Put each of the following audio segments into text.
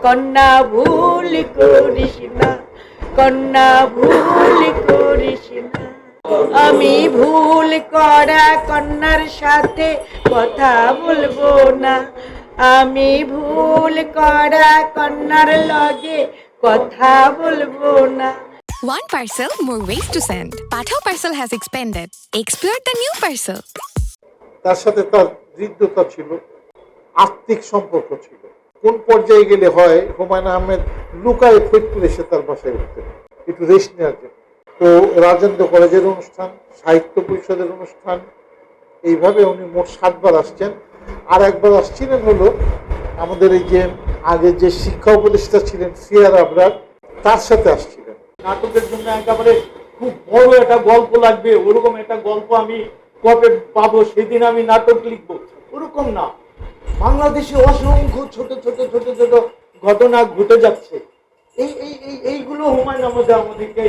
কন্যা ভুল করিস না, কন্যা ভুল করিস না। আমি ভুল করা কন্যার সাথে কথা বলবো না, আমি ভুল করা কন্যার লগে কথা বলবো না। One parcel, more ways to send. Pathao Parcel has expanded. Explore the new parcel. তার সাথে তার হৃদ্যতা ছিল, আত্মিক সম্পর্ক ছিল। কোন পর্যায়ে গেলে হয়, হুমায়ুন আহমেদ লুকায় ফরিদপুর এসে তার বাসায় উঠতেন একটু রেস্ট নেওয়ার জন্য। তো রাজেন্দ্র কলেজের অনুষ্ঠান, সাহিত্য পরিষদের অনুষ্ঠান, এইভাবে উনি মোট 7 বার আসছেন। আর একবার আসছিলেন হলো আমাদের এই যে আগে যে শিক্ষা উপদেষ্টা ছিলেন সিয়ার আবরার, তার সাথে আসছিলেন। নাটকের জন্য একেবারে খুব বড় একটা গল্প লাগবে, ওরকম একটা গল্প আমি কবে পাবো সেদিন আমি নাটক লিখবো, ওরকম না। বাংলাদেশে অসংখ্য ছোট ছোট ছোট ছোট ঘটনা ঘটে যাচ্ছে। এইগুলো হুমায়ুন আহমেদ আমাদেরকে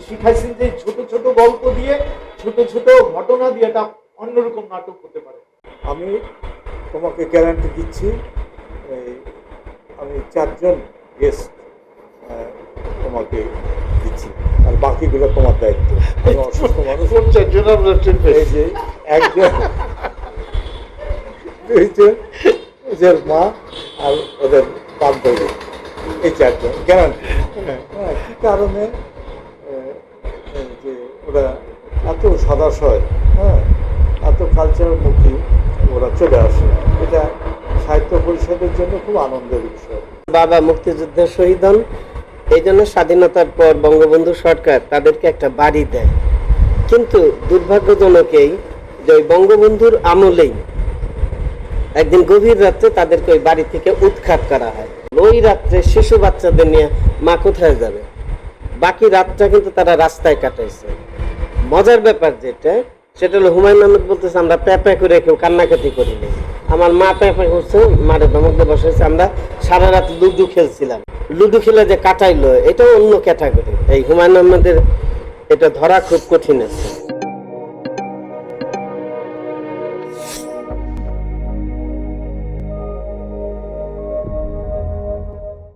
শিখাইছেন যে ছোট ছোট গল্প দিয়ে, ছোট ছোট ঘটনা দিয়ে একটা অন্যরকম নাটক হতে পারে। আমি তোমাকে গ্যারান্টি দিচ্ছি, আমি 4 জন গেস্ট তোমাকে দিচ্ছি, আর বাকিগুলো তোমার দায়িত্ব। আমি অসুস্থ মানুষ, 4 জন আমরা এই যে একজন, 2 জন, ওদের মা আর ওদের বান্ধবী, এই 4 জন গ্যারান্টি। কি কারণে যে ওরা এত সদাশয়, এত কালচারমুখী ওরা চলে আসে, এটা সাহিত্য পরিষদের জন্য খুব আনন্দের বিষয়। বাবা মুক্তিযুদ্ধের শহীদ হন, এই জন্য স্বাধীনতার পর বঙ্গবন্ধু সরকার তাদেরকে একটা বাড়ি দেয়। কিন্তু দুর্ভাগ্যজনকই যে ওই বঙ্গবন্ধুর আমলেই একদিন গভীর রাত্রে তাদেরকে ওই বাড়ি থেকে উৎখাত করা হয়। ওই রাত্রে শিশু বাচ্চাদের নিয়ে মা কোথায় যাবে? বাকি রাতটা কিন্তু তারা রাস্তায় কাটাইছে। মজার ব্যাপার যেটা, সেটা হলো হুমায়ুন আহমেদ বলতেছে আমরা প্যাপা করে কেউ কান্নাকাটি করিনি। আমার মা প্যাপা করছে, মারে ধমক দিয়ে বসেছে, আমরা সারা রাত লুডু খেলছিলাম। লুডু খেলে যে কাটাইলো, এটাও অন্য ক্যাটাগরি। এই হুমায়ুন আহমেদের এটা ধরা খুব কঠিন আছে।